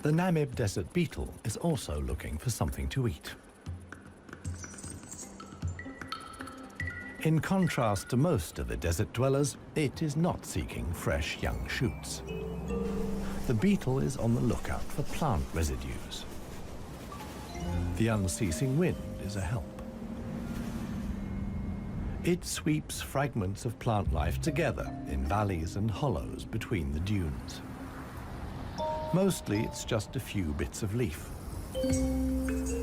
The Namib desert beetle is also looking for something to eat. In contrast to most of the desert dwellers, it is not seeking fresh young shoots. The beetle is on the lookout for plant residues. The unceasing wind is a help. It sweeps fragments of plant life together in valleys and hollows between the dunes. Mostly it's just a few bits of leaf.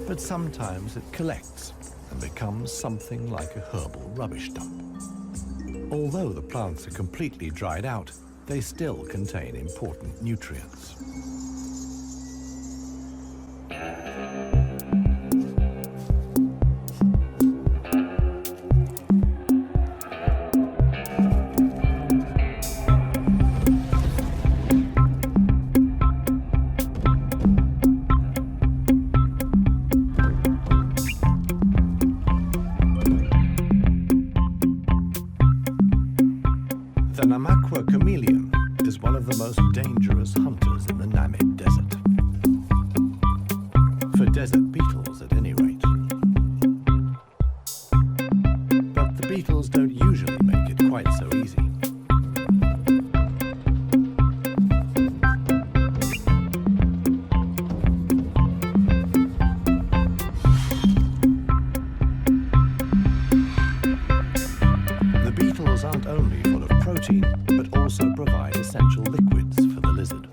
But sometimes it collects and becomes something like a herbal rubbish dump. Although the plants are completely dried out, they still contain important nutrients. The Namakwa chameleon is one of the most dangerous hunters in the Namib desert. For desert beetles, at any rate. But the beetles don't usually make it quite so easy. The beetles aren't only full of protein, but also provide essential liquids for the lizard.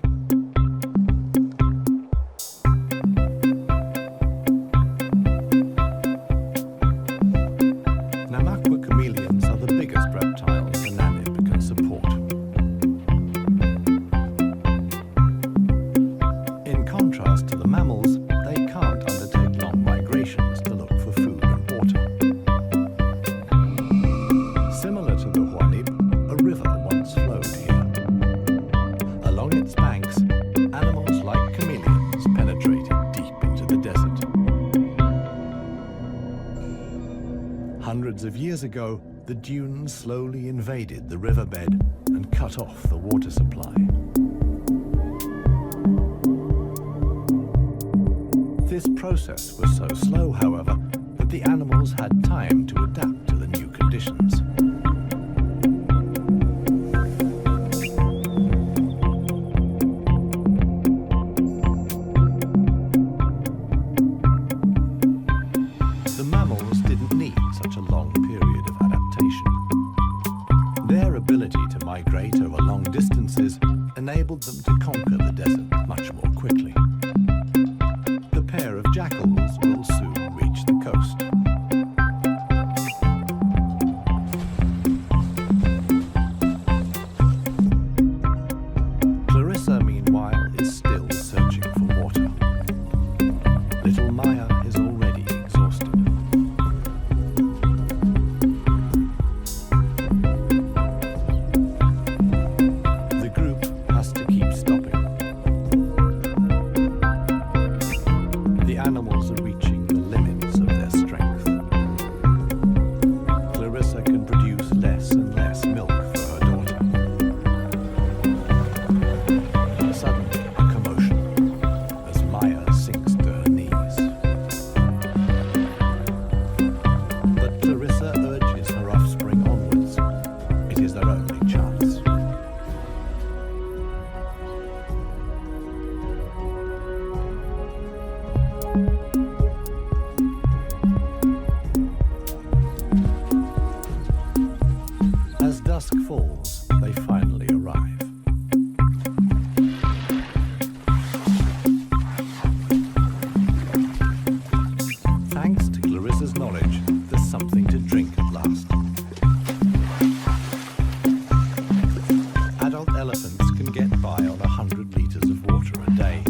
Namakwa chameleons are the biggest reptiles the Namib can support. In contrast to the mammals, they can't undertake long migrations to look for food and water. Similar to the Huanib, a river once flowed here. Along its banks, animals like chameleons penetrated deep into the desert. Hundreds of years ago, the dunes slowly invaded the riverbed and cut off the water supply. This process was so slow, however, that the animals had time to adapt to the new conditions. The mammals didn't need such a long period of adaptation. Their ability to migrate over long distances enabled them to conquer the desert much more quickly. The pair of jackals will soon reach the coast. Clarissa, meanwhile, is still searching for water. Little Maya is already exhausted. The group has to keep stopping. The animals are reaching the limits of their strength. Clarissa can produce less and less milk for her daughter. Suddenly, a commotion as Maya sinks to her knees. But Clarissa urges her offspring onwards. It is their only chance. As dusk falls, they finally arrive. Thanks to Clarissa's knowledge, there's something to drink at last. Adult elephants can get by on 100 liters of water a day.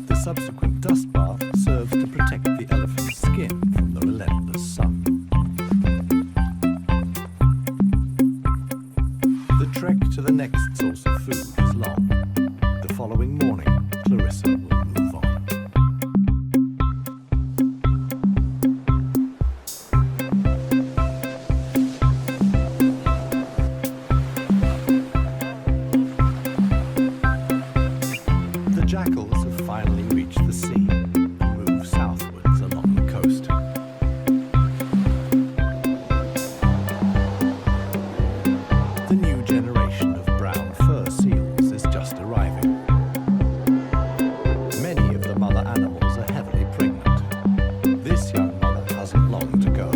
The subsequent jackals have finally reached the sea and move southwards along the coast. The new generation of brown fur seals is just arriving. Many of the mother animals are heavily pregnant. This young mother hasn't long to go.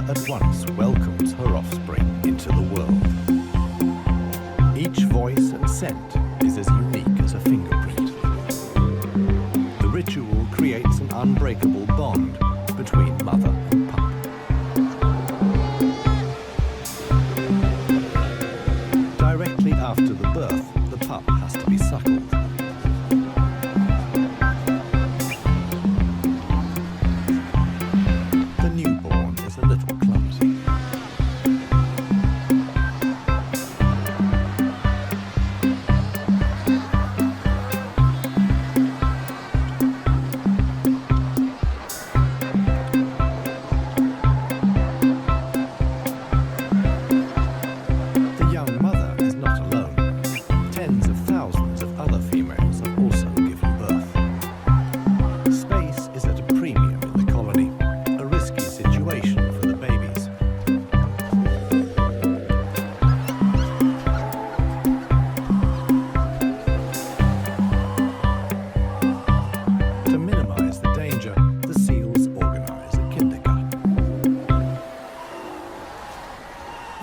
At once welcomes her offspring into the world. Each voice and scent is as unique as a fingerprint. The ritual creates an unbreakable bond between mother and pup. Directly after the birth, the pup has to be suckled.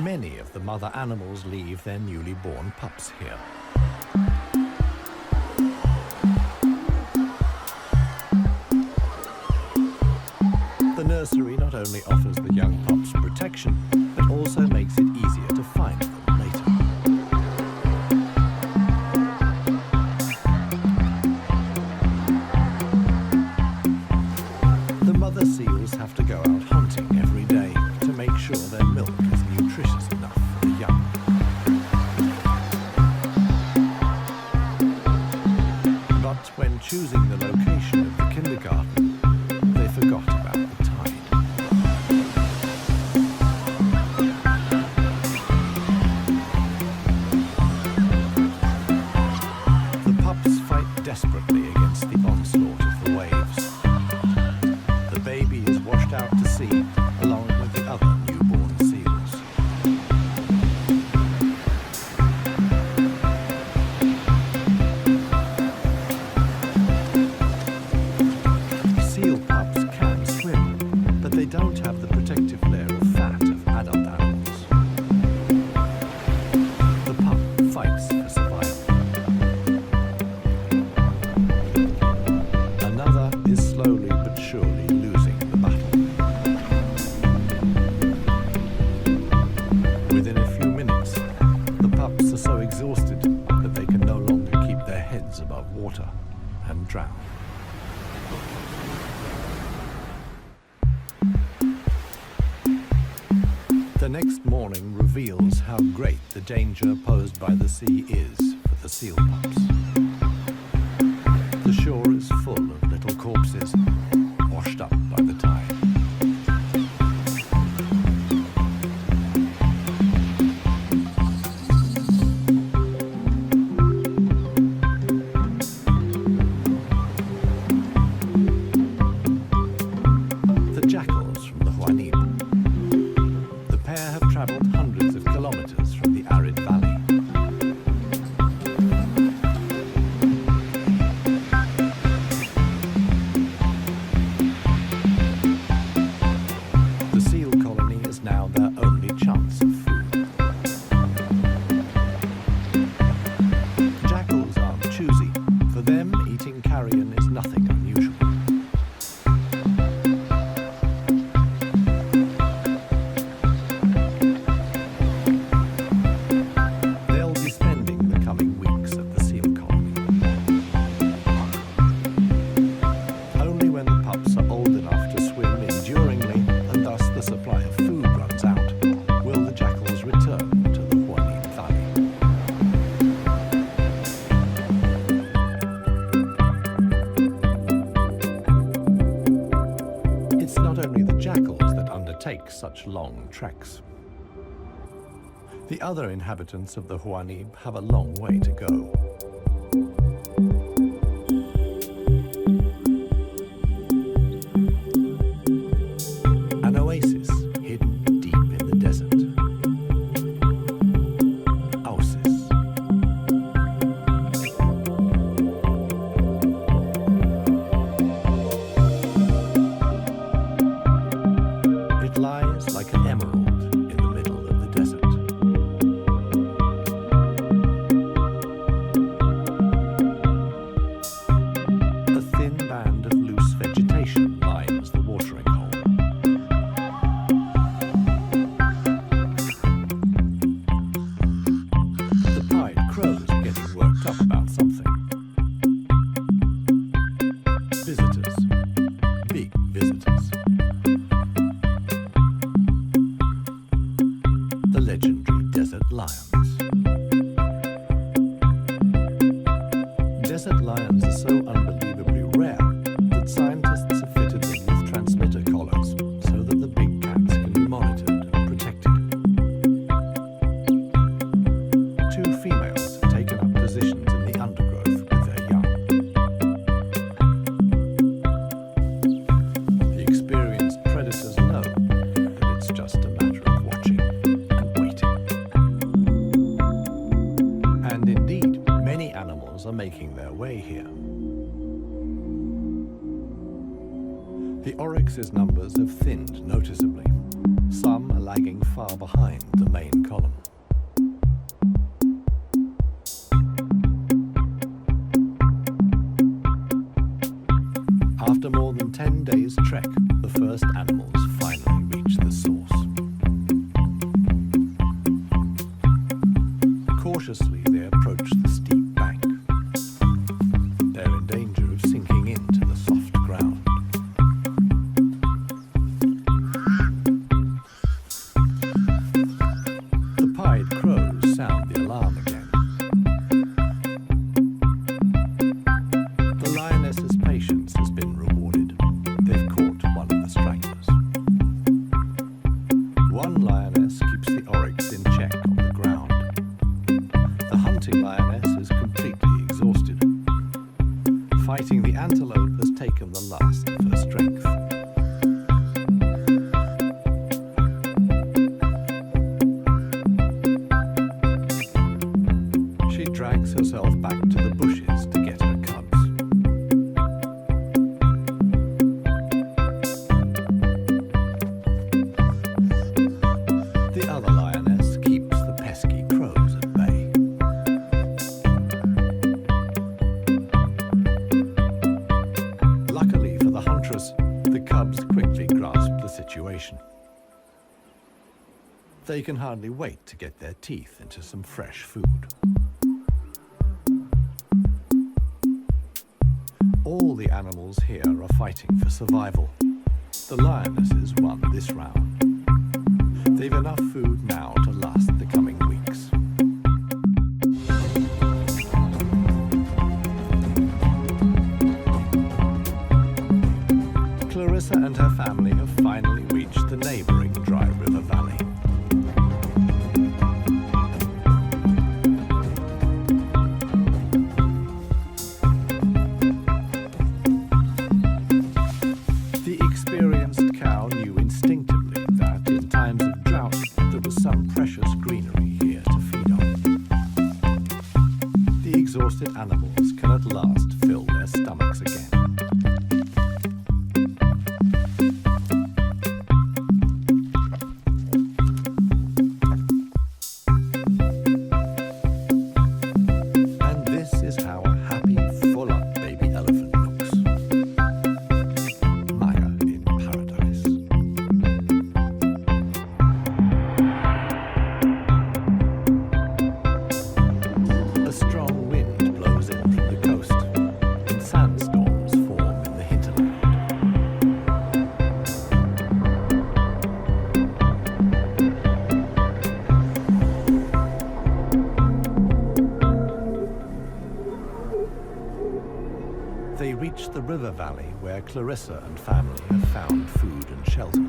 Many of the mother animals leave their newly born pups here. The nursery not only offers the young pups protection, but also makes it easier to find them later. The mother seals have to go out hunting every day to make sure their milk is nutritious enough for the young. But when choosing the location of the kindergarten, they forgot about the tide. The pups fight desperately against the onslaught of the waves. The baby is washed out to sea along with the other newborn seals. Seal pups can swim, but they don't have the protective layer of fat of adult animals. The pup fights for survival. Another is slowly but surely losing the battle. Within a few minutes, the pups are so exhausted that they can no longer keep their heads above water and drown. The next morning reveals how great the danger posed by the sea is for the seal pups. The shore is full of little corpses, washed up by the tide. The jackals from the hyena. The pair have traveled hundreds of kilometers from the arid valley. The seal colony is now their only chance of food. Jackals aren't choosy. For them, eating carrion is nothing unusual. only the jackals that undertake such long treks. The other inhabitants of the Huanib have a long way to go. An oasis hidden deep in the desert. Oasis. It lies like an emerald in the middle of the desert. A thin band of loose vegetation lines the watering hole. The pied crows are getting worked up about something. Visitors. Big visitors. The legendary desert lions. Desert lions are so unbelievably rare that scientists have fitted them with transmitter collars so that the big cats can be monitored and protected. Two females have taken up positions in the undergrowth with their young. The experienced predators know that it's just a matter of watching and waiting. And indeed, many animals are making their way here. The oryx's numbers have thinned noticeably. Some are lagging far behind the main column. After more than 10 days' trek, the first animals finally reach the source. Cautiously, they approach the steep bank. They're in danger of sinking into the soft ground. The pied crows sound the alarm again. The lioness's patience has been rewarded. They've caught one of the stragglers. One lioness keeps the oryx in check on the ground. The hunting lioness is completely exhausted. Fighting the antelope has taken the last of her strength. She drags herself back to the bushes to get her cubs. The other lioness keeps the pesky crows at bay. Luckily for the huntress, the cubs quickly grasp the situation. They can hardly wait to get their teeth into some fresh food. All the animals here are fighting for survival. The lionesses won this round. They've enough food now to last the coming weeks. Clarissa and her family have finally reached the neighboring dry river valley. The experienced cow knew instinctively that in times of drought there was some precious greenery here to feed on. The exhausted animals can at last fill their stomachs again. And this is how a happy, full-up baby elephant looks. Maya in paradise. A strong wind blows in from the coast, and sandstorms form in the hinterland. They reach the river valley where where Clarissa and family have found food and shelter.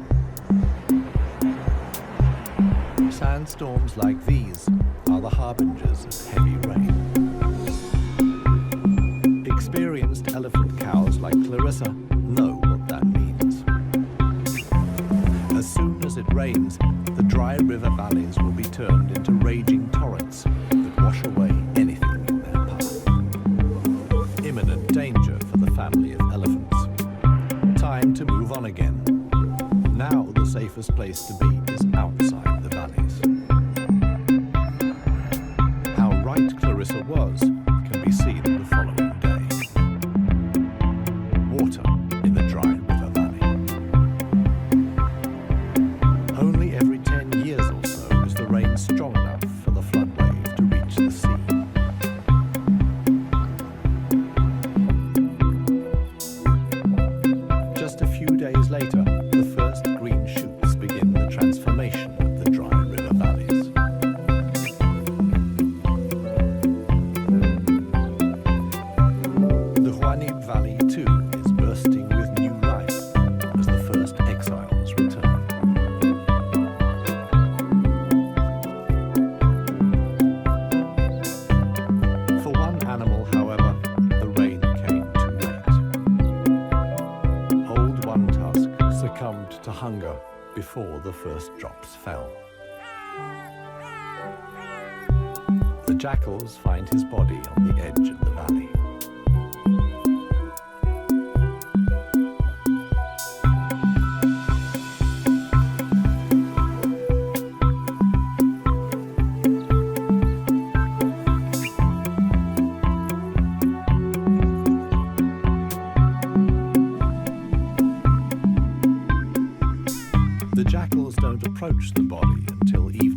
Sandstorms like these are the harbingers of heavy rain. Experienced elephant cows like Clarissa know what that means. As soon as it rains, the dry river valleys will be turned into raging torrents that wash away anything in their path. Imminent danger for the family of elephants. Time to move on again. Now the safest place to be is outside the valleys. How right Clarissa was can be seen the following day. Water in the dry river valley. Only every 10 years or so is the rain strong enough for the flood wave to reach the sea. Just a few days later, the first green shoots begin the transformation of the dry river valleys. The Huanib Valley, too, is bursting with new life as the first exiles return. For one animal, however, the rain came too late. Old One Tusk succumbed to hunger before the first drops fell. The jackals find his body on the edge of the valley. The jackals don't approach the body until evening.